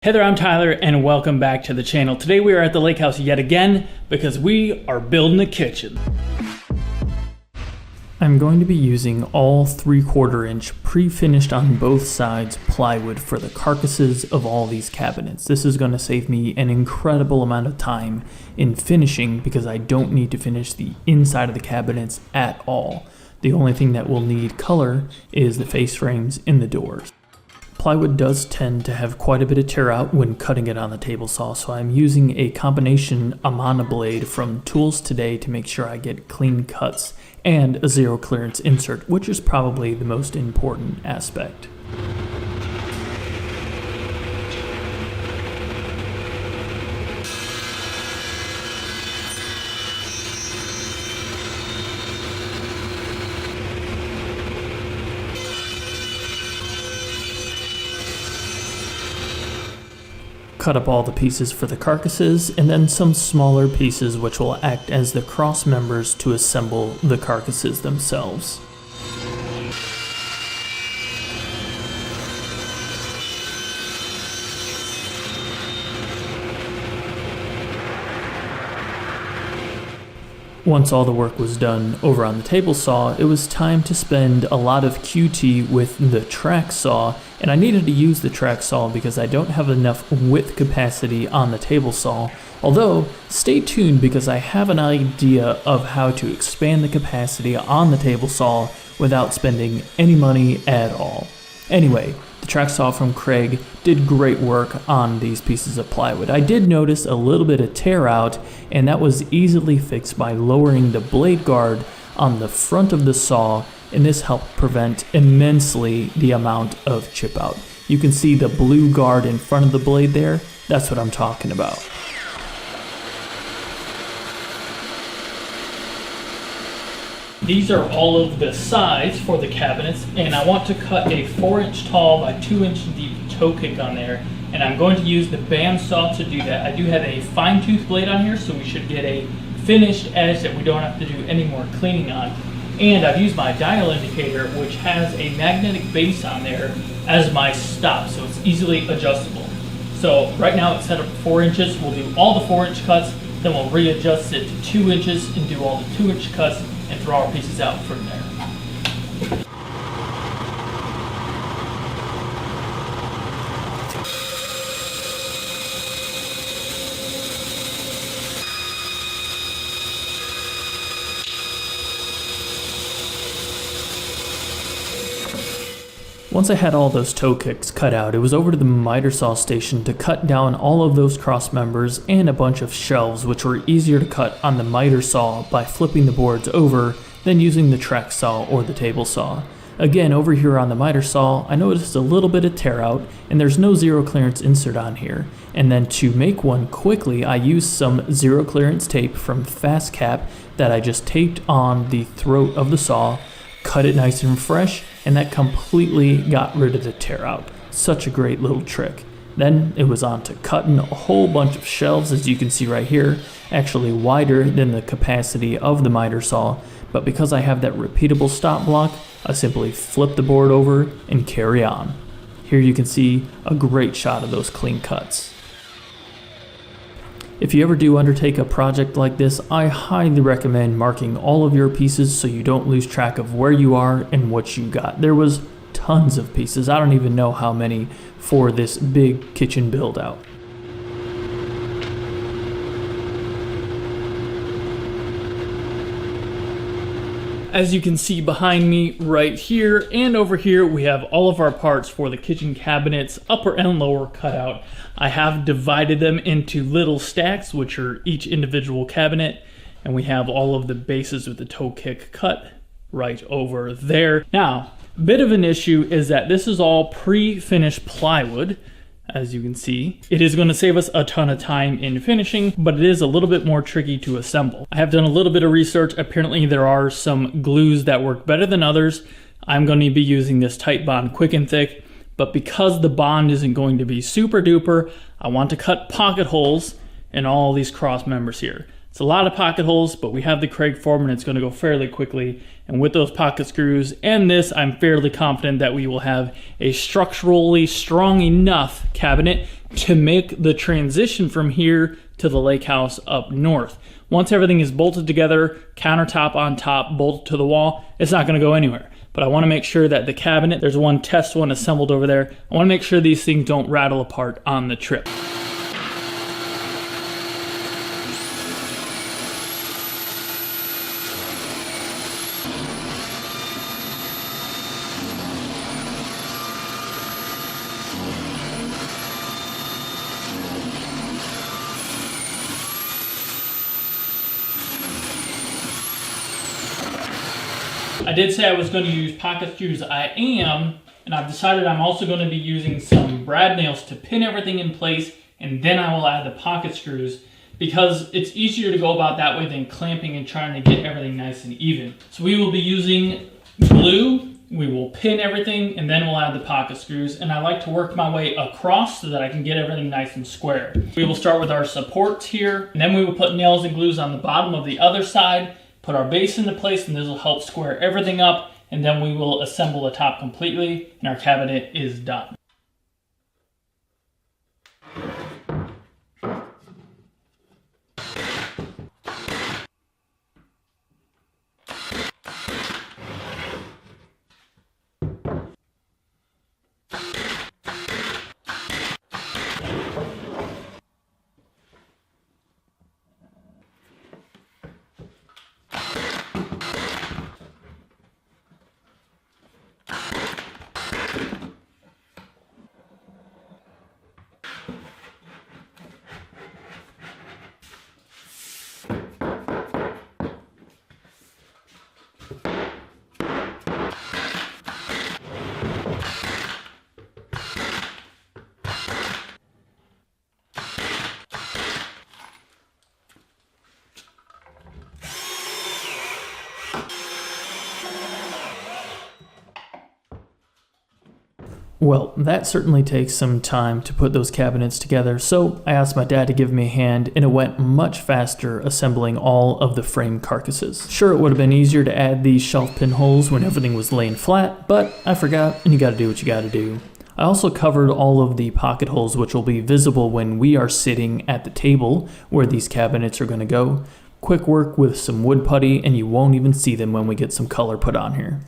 Hey there, I'm Tyler and welcome back to the channel. Today we are at the lake house yet again because we are building a kitchen. I'm going to be using all 3/4 inch pre-finished on both sides plywood for the carcasses of all these cabinets. This is going to save me an incredible amount of time in finishing because I don't need to finish the inside of the cabinets at all. The only thing that will need color is the face frames in the doors. Plywood does tend to have quite a bit of tear out when cutting it on the table saw, so I'm using a combination Amana blade from Tools Today to make sure I get clean cuts and a zero clearance insert, which is probably the most important aspect. Cut up all the pieces for the carcasses, and then some smaller pieces which will act as the cross members to assemble the carcasses themselves. Once all the work was done over on the table saw, it was time to spend a lot of QT with the track saw, and I needed to use the track saw because I don't have enough width capacity on the table saw. Although, stay tuned because I have an idea of how to expand the capacity on the table saw without spending any money at all. Anyway, the track saw from Craig did great work on these pieces of plywood. I did notice a little bit of tear out, and that was easily fixed by lowering the blade guard on the front of the saw, and this helped prevent immensely the amount of chip out. You can see the blue guard in front of the blade there. That's what I'm talking about. These are all of the sides for the cabinets, and I want to cut a 4-inch tall by 2-inch deep toe kick on there, and I'm going to use the bandsaw to do that. I do have a fine tooth blade on here, so we should get a finished edge that we don't have to do any more cleaning on. And I've used my dial indicator, which has a magnetic base on there as my stop, so it's easily adjustable. So right now it's set up 4 inches. We'll do all the 4-inch cuts, then we'll readjust it to 2 inches and do all the 2-inch cuts and throw our pieces out from there. Once I had all those toe kicks cut out, it was over to the miter saw station to cut down all of those cross members and a bunch of shelves, which were easier to cut on the miter saw by flipping the boards over than using the track saw or the table saw. Again, over here on the miter saw, I noticed a little bit of tear out, and there's no zero clearance insert on here. And then to make one quickly, I used some zero clearance tape from Fast Cap that I just taped on the throat of the saw, cut it nice and fresh, and that completely got rid of the tear out. Such a great little trick. Then it was on to cutting a whole bunch of shelves, as you can see right here, actually wider than the capacity of the miter saw, but because I have that repeatable stop block, I simply flip the board over and carry on. Here you can see a great shot of those clean cuts. If you ever do undertake a project like this, I highly recommend marking all of your pieces so you don't lose track of where you are and what you got. There was tons of pieces. I don't even know how many for this big kitchen build out. As you can see behind me right here and over here, we have all of our parts for the kitchen cabinets, upper and lower cut out. I have divided them into little stacks, which are each individual cabinet, and we have all of the bases with the toe kick cut right over there. Now, a bit of an issue is that this is all pre-finished plywood. As you can see, it is going to save us a ton of time in finishing, but it is a little bit more tricky to assemble. I have done a little bit of research. Apparently there are some glues that work better than others. I'm going to be using this Tight Bond Quick and Thick, but because the bond isn't going to be super duper, I want to cut pocket holes in all these cross members here. It's a lot of pocket holes, but we have the Craig form and it's going to go fairly quickly. And with those pocket screws and this, I'm fairly confident that we will have a structurally strong enough cabinet to make the transition from here to the lake house up north. Once everything is bolted together, countertop on top, bolted to the wall, it's not going to go anywhere. But I want to make sure that the cabinet, there's one test one assembled over there, I want to make sure these things don't rattle apart on the trip. I did say I was going to use pocket screws. I am, and I've decided I'm also going to be using some brad nails to pin everything in place, and then I will add the pocket screws because it's easier to go about that way than clamping and trying to get everything nice and even. So we will be using glue, we will pin everything, and then we'll add the pocket screws, and I like to work my way across so that I can get everything nice and square. We will start with our supports here, and then we will put nails and glues on the bottom of the other side, put our base into place, and this will help square everything up, and then we will assemble the top completely, and our cabinet is done. Well, that certainly takes some time to put those cabinets together, so I asked my dad to give me a hand, and it went much faster assembling all of the frame carcasses. Sure, it would have been easier to add these shelf pinholes when everything was laying flat, but I forgot, and you gotta do what you gotta do. I also covered all of the pocket holes, which will be visible when we are sitting at the table where these cabinets are gonna go. Quick work with some wood putty, and you won't even see them when we get some color put on here.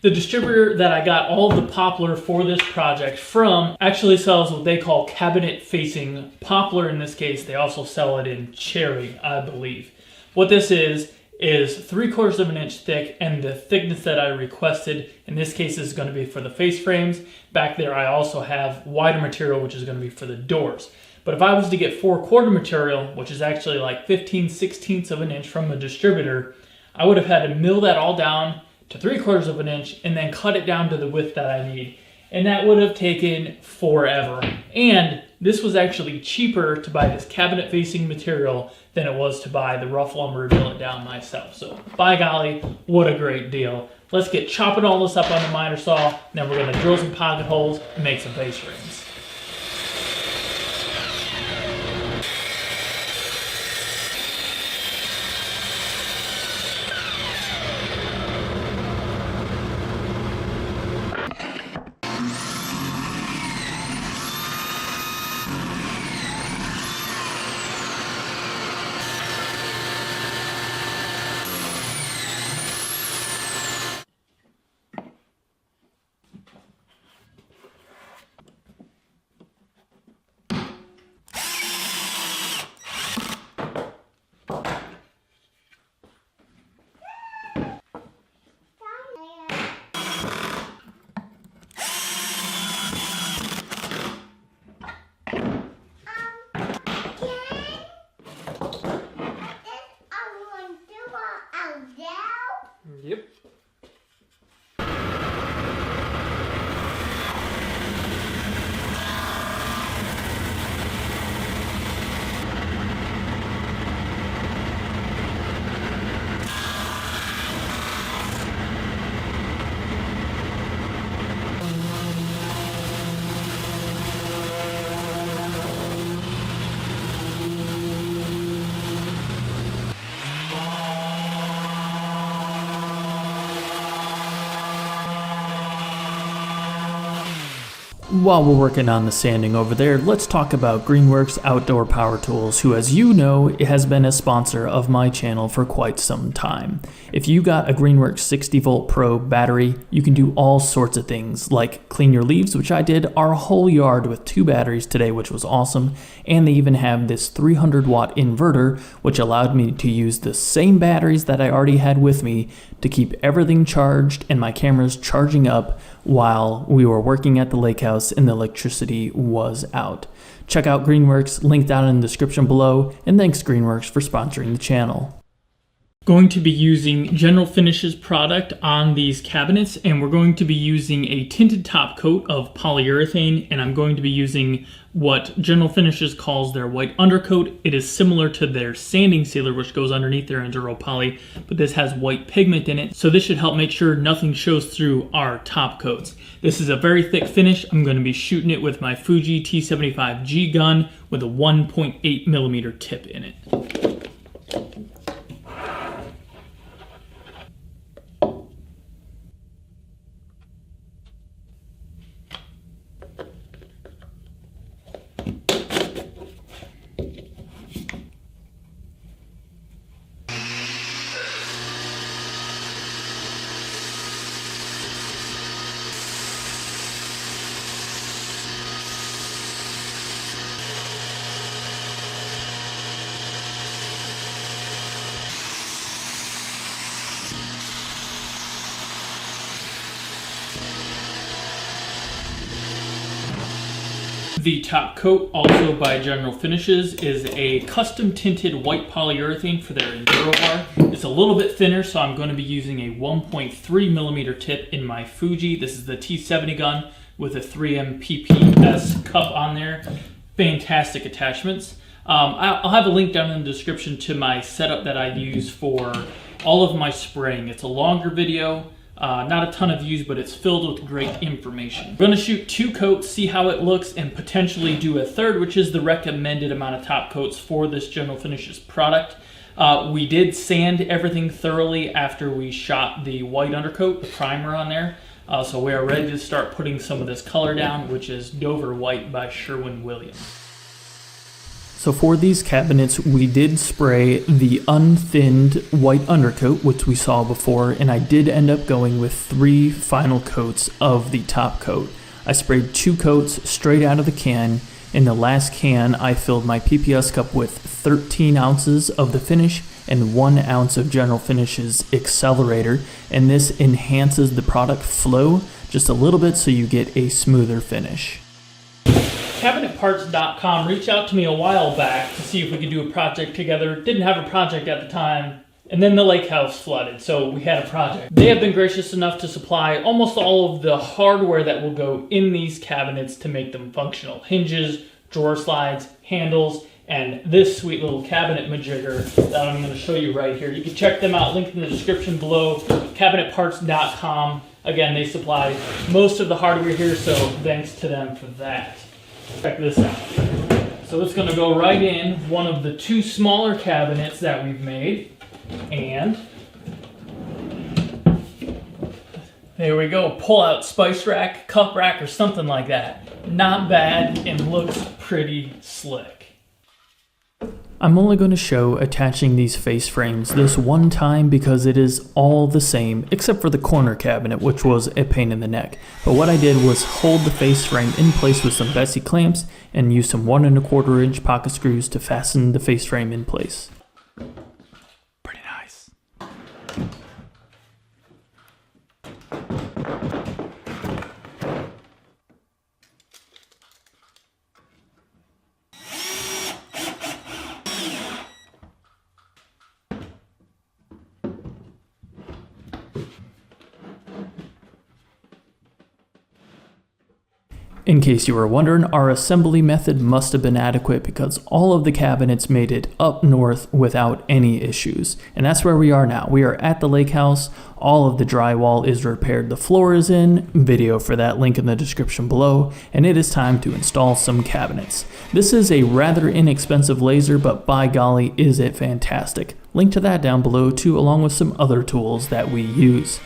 The distributor that I got all of the poplar for this project from actually sells what they call cabinet facing poplar in this case. They also sell it in cherry, I believe. What this is 3/4 of an inch thick, and the thickness that I requested in this case is going to be for the face frames. Back there I also have wider material, which is going to be for the doors. But if I was to get 4/4 material, which is actually like 15/16 of an inch from a distributor, I would have had to mill that all down to 3/4 of an inch and then cut it down to the width that I need. And that would have taken forever. And this was actually cheaper to buy this cabinet facing material than it was to buy the rough lumber and mill it down myself. So by golly, what a great deal. Let's get chopping all this up on the miter saw, and then we're gonna drill some pocket holes and make some base frames. While we're working on the sanding over there, let's talk about Greenworks Outdoor Power Tools, who, as you know, has been a sponsor of my channel for quite some time. If you got a Greenworks 60 volt Pro battery, you can do all sorts of things, like clean your leaves, which I did our whole yard with 2 batteries today, which was awesome. And they even have this 300 watt inverter, which allowed me to use the same batteries that I already had with me to keep everything charged and my cameras charging up while we were working at the lake house and the electricity was out. Check out Greenworks, link down in the description below, and thanks Greenworks for sponsoring the channel. Going to be using General Finishes product on these cabinets, and we're going to be using a tinted top coat of polyurethane, and I'm going to be using what General Finishes calls their white undercoat. It is similar to their sanding sealer, which goes underneath their Enduro Poly, but this has white pigment in it, so this should help make sure nothing shows through our top coats. This is a very thick finish. I'm going to be shooting it with my Fuji T75G gun with a 1.8 millimeter tip in it. The top coat, also by General Finishes, is a custom tinted white polyurethane for their Enduro bar. It's a little bit thinner, so I'm going to be using a 1.3 millimeter tip in my Fuji. This is the T70 gun with a 3M PPS cup on there. Fantastic attachments. I'll have a link down in the description to my setup that I use for all of my spraying. It's a longer video. Not a ton of views, but it's filled with great information. We're going to shoot 2 coats, see how it looks, and potentially do a third, which is the recommended amount of top coats for this General Finishes product. We did sand everything thoroughly after we shot the white undercoat, the primer on there. So we are ready to start putting some of this color down, which is Dover White by Sherwin-Williams. So for these cabinets, we did spray the unthinned white undercoat, which we saw before, and I did end up going with 3 final coats of the top coat. I sprayed 2 coats straight out of the can. In the last can, I filled my PPS cup with 13 ounces of the finish and 1 ounce of General Finishes Accelerator, and this enhances the product flow just a little bit so you get a smoother finish. CabinetParts.com reached out to me a while back to see if we could do a project together. Didn't have a project at the time, and then the lake house flooded, so we had a project. They have been gracious enough to supply almost all of the hardware that will go in these cabinets to make them functional. Hinges, drawer slides, handles, and this sweet little cabinet majigger that I'm going to show you right here. You can check them out, link in the description below, CabinetParts.com. Again, they supply most of the hardware here, so thanks to them for that. Check this out. So it's going to go right in one of the 2 smaller cabinets that we've made, and there we go. Pull out spice rack, cup rack, or something like that. Not bad and looks pretty slick. I'm only going to show attaching these face frames this one time because it is all the same except for the corner cabinet, which was a pain in the neck. But what I did was hold the face frame in place with some Bessey clamps and use some 1 1/4 inch pocket screws to fasten the face frame in place. Pretty nice. In case you were wondering, our assembly method must have been adequate because all of the cabinets made it up north without any issues. And that's where we are now. We are at the lake house. All of the drywall is repaired. The floor is in. Video for that, link in the description below. And it is time to install some cabinets. This is a rather inexpensive laser, but by golly, is it fantastic. Link to that down below too, along with some other tools that we use.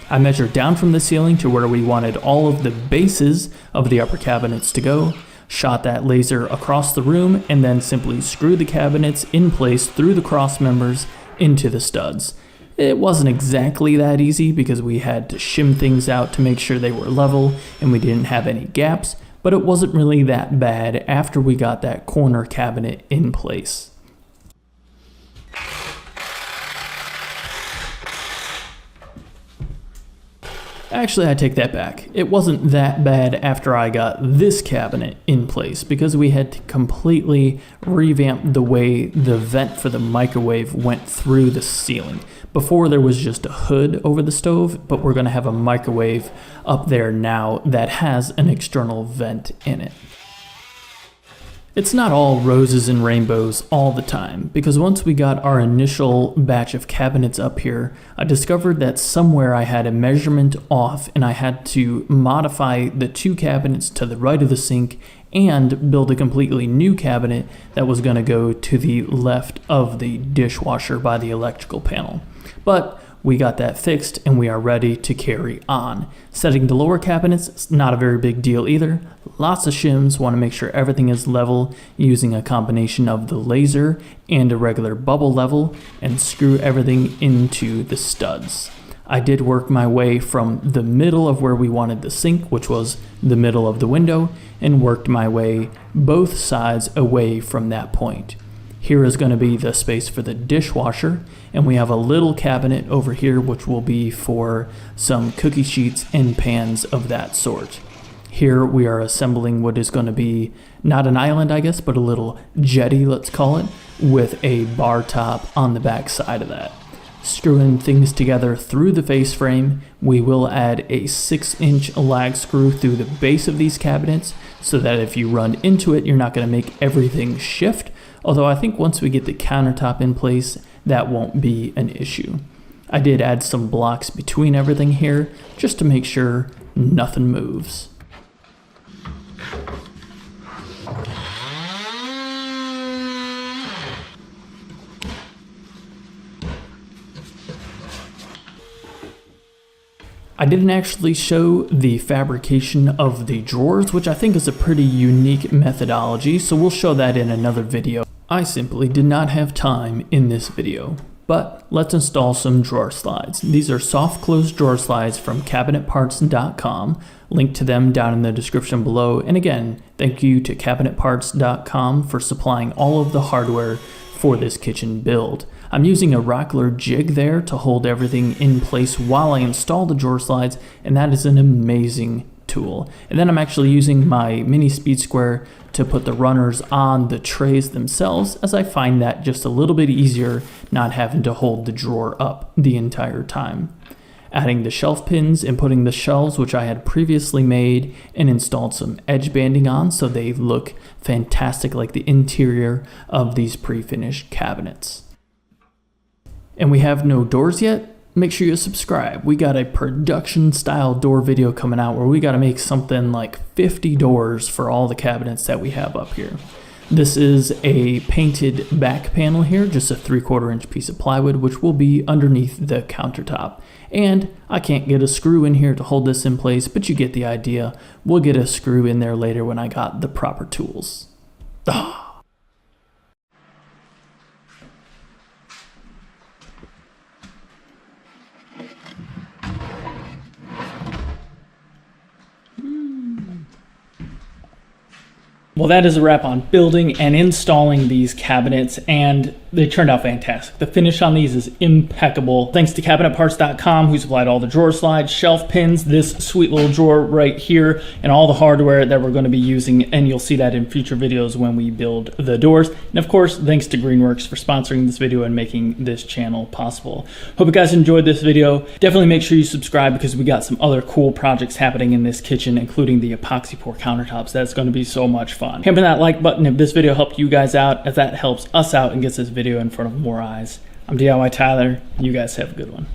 I measured down from the ceiling to where we wanted all of the bases of the upper cabinets to go, shot that laser across the room, and then simply screwed the cabinets in place through the cross members into the studs. It wasn't exactly that easy because we had to shim things out to make sure they were level and we didn't have any gaps, but it wasn't really that bad after we got that corner cabinet in place. Actually, I take that back. It wasn't that bad after I got this cabinet in place because we had to completely revamp the way the vent for the microwave went through the ceiling. Before there was just a hood over the stove, but we're going to have a microwave up there now that has an external vent in it. It's not all roses and rainbows all the time, because once we got our initial batch of cabinets up here, I discovered that somewhere I had a measurement off and I had to modify the two cabinets to the right of the sink and build a completely new cabinet that was going to go to the left of the dishwasher by the electrical panel. But we got that fixed and we are ready to carry on. Setting the lower cabinets is not a very big deal either. Lots of shims, want to make sure everything is level using a combination of the laser and a regular bubble level, and screw everything into the studs. I did work my way from the middle of where we wanted the sink, which was the middle of the window, and worked my way both sides away from that point. Here is going to be the space for the dishwasher, and we have a little cabinet over here which will be for some cookie sheets and pans of that sort. Here we are assembling what is going to be not an island, I guess, but a little jetty, let's call it, with a bar top on the back side of that. Screwing things together through the face frame, we will add a 6-inch lag screw through the base of these cabinets so that if you run into it, you're not going to make everything shift. Although I think once we get the countertop in place, that won't be an issue. I did add some blocks between everything here just to make sure nothing moves. I didn't actually show the fabrication of the drawers, which I think is a pretty unique methodology, so we'll show that in another video. I simply did not have time in this video. But let's install some drawer slides. These are soft close drawer slides from cabinetparts.com. Link to them down in the description below. And again, thank you to cabinetparts.com for supplying all of the hardware for this kitchen build. I'm using a rockler jig there to hold everything in place while I install the drawer slides, and that is an amazing tool. And then I'm actually using my mini speed square to put the runners on the trays themselves, as I find that just a little bit easier not having to hold the drawer up the entire time. Adding the shelf pins and putting the shelves, which I had previously made and installed some edge banding on so they look fantastic like the interior of these pre-finished cabinets. And we have no doors yet? Make sure you subscribe. We got a production style door video coming out where we got to make something like 50 doors for all the cabinets that we have up here. This is a painted back panel here, just a 3/4 inch piece of plywood, which will be underneath the countertop. And I can't get a screw in here to hold this in place, but you get the idea. We'll get a screw in there later when I got the proper tools. Well, that is a wrap on building and installing these cabinets, and they turned out fantastic. The finish on these is impeccable. Thanks to cabinetparts.com, who supplied all the drawer slides, shelf pins, this sweet little drawer right here, and all the hardware that we're going to be using, and you'll see that in future videos when we build the doors. And of course, thanks to Greenworks for sponsoring this video and making this channel possible. Hope you guys enjoyed this video. Definitely make sure you subscribe because we got some other cool projects happening in this kitchen, including the epoxy pour countertops. That's going to be so much fun. Hammer that like button if this video helped you guys out, as that helps us out and gets this video in front of more eyes. I'm DIYtyler. You guys have a good one.